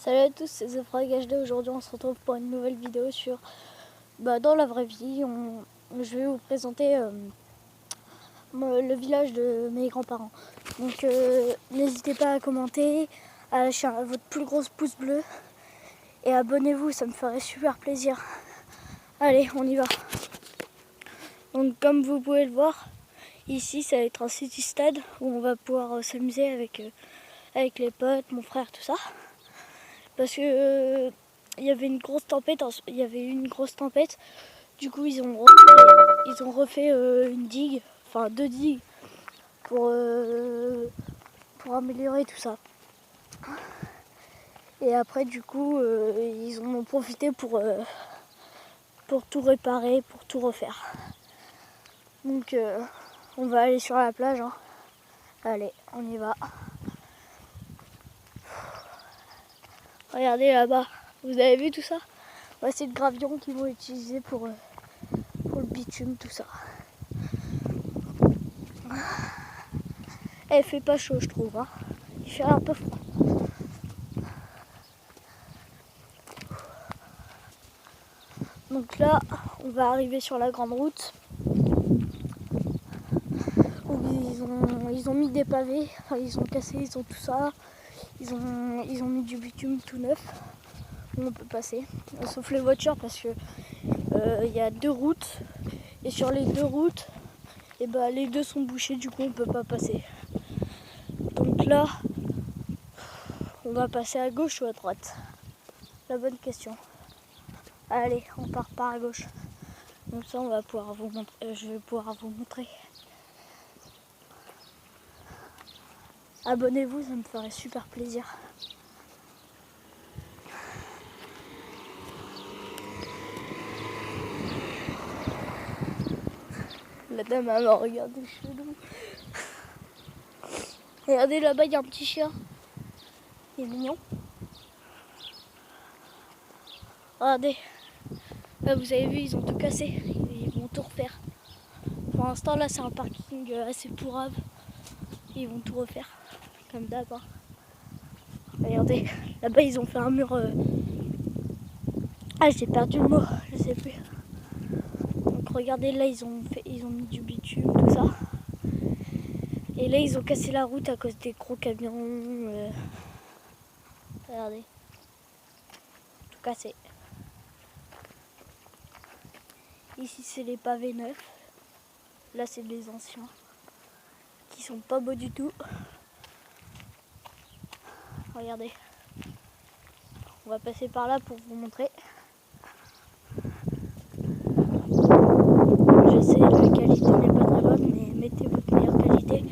Salut à tous, c'est Zefra HD. Aujourd'hui on se retrouve pour une nouvelle vidéo sur dans la vraie vie. Je vais vous présenter le village de mes grands-parents. Donc n'hésitez pas à commenter, à lâcher votre plus gros pouce bleu et abonnez-vous, ça me ferait super plaisir. Allez, on y va. Donc comme vous pouvez le voir, ici ça va être un city stade où on va pouvoir s'amuser avec les potes, mon frère, tout ça. Parce que il y avait une grosse tempête, du coup ils ont refait une digue, enfin 2 digues pour améliorer tout ça. Et après du coup ils en ont profité pour tout réparer, pour tout refaire. Donc on va aller sur la plage, hein. Allez, on y va. Regardez là-bas, vous avez vu tout ça? Ouais, c'est le gravion qu'ils vont utiliser pour le bitume, tout ça. Elle fait pas chaud, je trouve, hein. Il fait un peu froid. Donc là, on va arriver sur la grande route où ils ont mis des pavés, enfin, ils ont cassé, ils ont tout ça. Ils ont mis du bitume tout neuf où on peut passer, sauf les voitures parce que y a 2 routes et sur les 2 routes, les 2 sont bouchées, du coup on peut pas passer. Donc là, on va passer à gauche ou à droite? La bonne question. Allez, on part par à gauche. Comme ça, on va pouvoir vous montrer. Je vais pouvoir vous montrer. Abonnez-vous, ça me ferait super plaisir. La dame elle m'a regardé chelou. Regardez là-bas, il y a un petit chien. Il est mignon. Regardez. Là, vous avez vu, ils ont tout cassé. Ils vont tout refaire. Pour l'instant, là, c'est un parking assez pourrave. Ils vont tout refaire. Comme d'hab. Hein. Regardez. Là-bas, ils ont fait un mur. Ah, j'ai perdu le mot. Je sais plus. Donc, regardez, là, ils ont mis du bitume, tout ça. Et là, ils ont cassé la route à cause des gros camions. Regardez. Tout cassé. Ici, c'est les pavés neufs. Là, c'est les anciens. Qui sont pas beaux du tout. Regardez. On va passer par là pour vous montrer. Je sais, la qualité n'est pas très bonne, mais mettez votre meilleure qualité.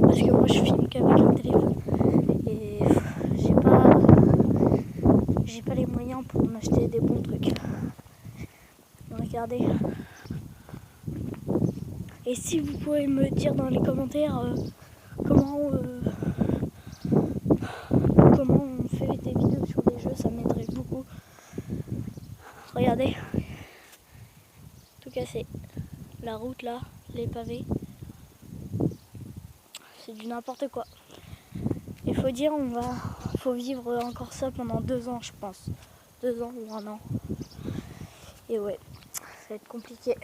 Parce que moi, je filme qu'avec un téléphone. Et j'ai pas les moyens pour m'acheter des bons trucs. Regardez. Et si vous pouvez me dire dans les commentaires comment on fait des vidéos sur des jeux, ça m'aiderait beaucoup. Regardez. Tout cassé. La route là, les pavés. C'est du n'importe quoi. Il faut dire, faut vivre encore ça pendant 2 ans, je pense. 2 ans ou 1 an. Et ouais, ça va être compliqué.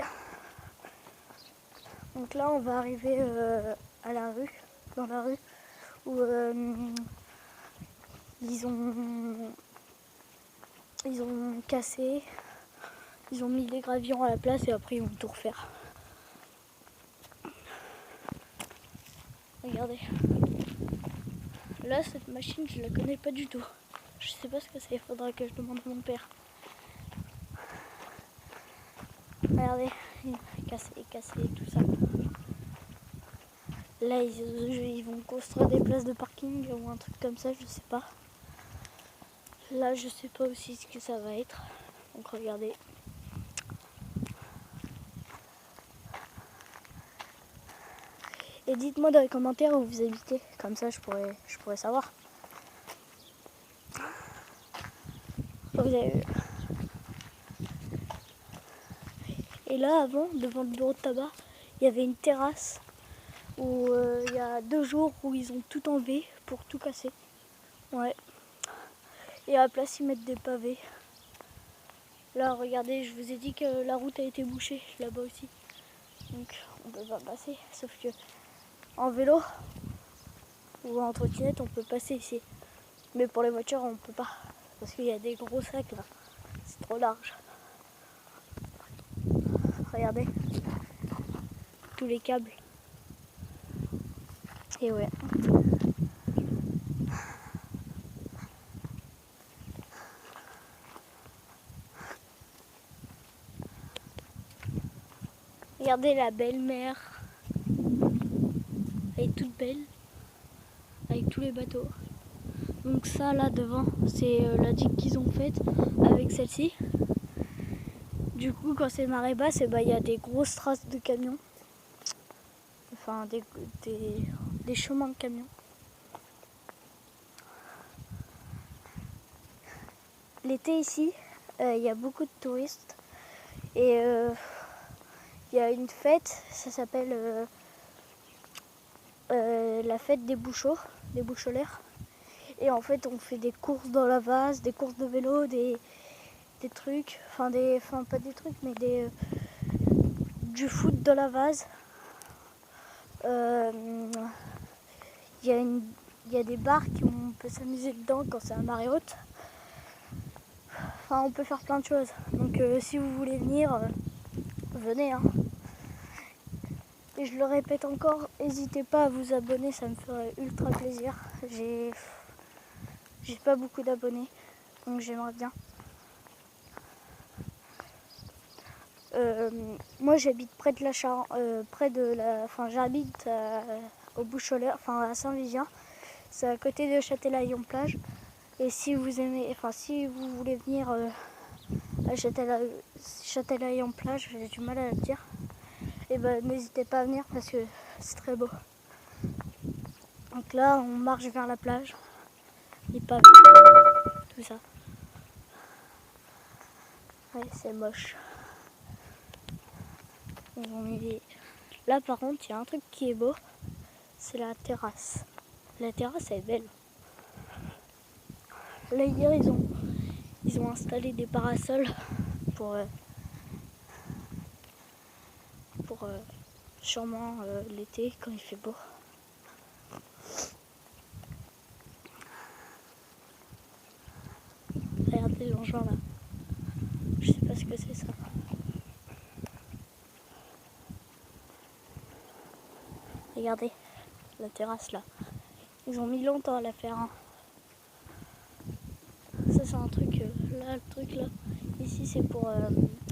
Donc là, on va arriver à la rue, dans la rue, où ils ont cassé, ils ont mis les gravillons à la place et après ils vont tout refaire. Regardez. Là, cette machine, je la connais pas du tout. Je sais pas ce que c'est, il faudra que je demande à mon père. Regardez, cassé, tout ça. Là, ils vont construire des places de parking ou un truc comme ça, je sais pas. Là, je sais pas aussi ce que ça va être. Donc, regardez. Et dites-moi dans les commentaires où vous habitez, comme ça je pourrais savoir. Vous avez vu. Et là, avant, devant le bureau de tabac, il y avait une terrasse où il y a 2 jours où ils ont tout enlevé pour tout casser. Ouais. Et à la place, ils mettent des pavés. Là, regardez, je vous ai dit que la route a été bouchée là-bas aussi. Donc, on peut pas passer. Sauf que en vélo ou en trottinette, on peut passer ici. Mais pour les voitures, on peut pas. Parce qu'il y a des gros sacs là. C'est trop large. Regardez. Tous les câbles. Et ouais. Regardez la belle-mer. Elle est toute belle. Avec tous les bateaux. Donc ça là devant, c'est la digue qu'ils ont faite avec celle-ci. Du coup quand c'est marée basse, il y a des grosses traces de camions. Enfin des chemins de camions. L'été ici, il y a beaucoup de touristes. Et il y a une fête, ça s'appelle la fête des boucholaires. Et en fait on fait des courses dans la vase, des courses de vélo, des trucs, enfin pas des trucs mais du foot dans la vase. Il y a des bars où on peut s'amuser dedans quand c'est à marée haute. Enfin on peut faire plein de choses. Donc si vous voulez venir, venez hein. Et je le répète encore, n'hésitez pas à vous abonner, ça me ferait ultra plaisir. J'ai pas beaucoup d'abonnés, donc j'aimerais bien. Moi j'habite près de j'habite au Boucholeur, enfin à Saint-Vivien. C'est à côté de Châtelaillon-Plage. Et si vous voulez venir à Châtelaillon-Plage, j'ai du mal à le dire. Et ben n'hésitez pas à venir parce que c'est très beau. Donc là on marche vers la plage. Les pavés, tout ça. Ouais, c'est moche. Là par contre il y a un truc qui est beau, c'est la terrasse. La terrasse elle est belle. Là hier ils ont installé des parasols pour sûrement l'été quand il fait beau. Regardez l'engin là. Je sais pas ce que c'est ça. Regardez la terrasse là. Ils ont mis longtemps à la faire. Hein. Ça c'est un truc là, le truc là. Ici c'est pour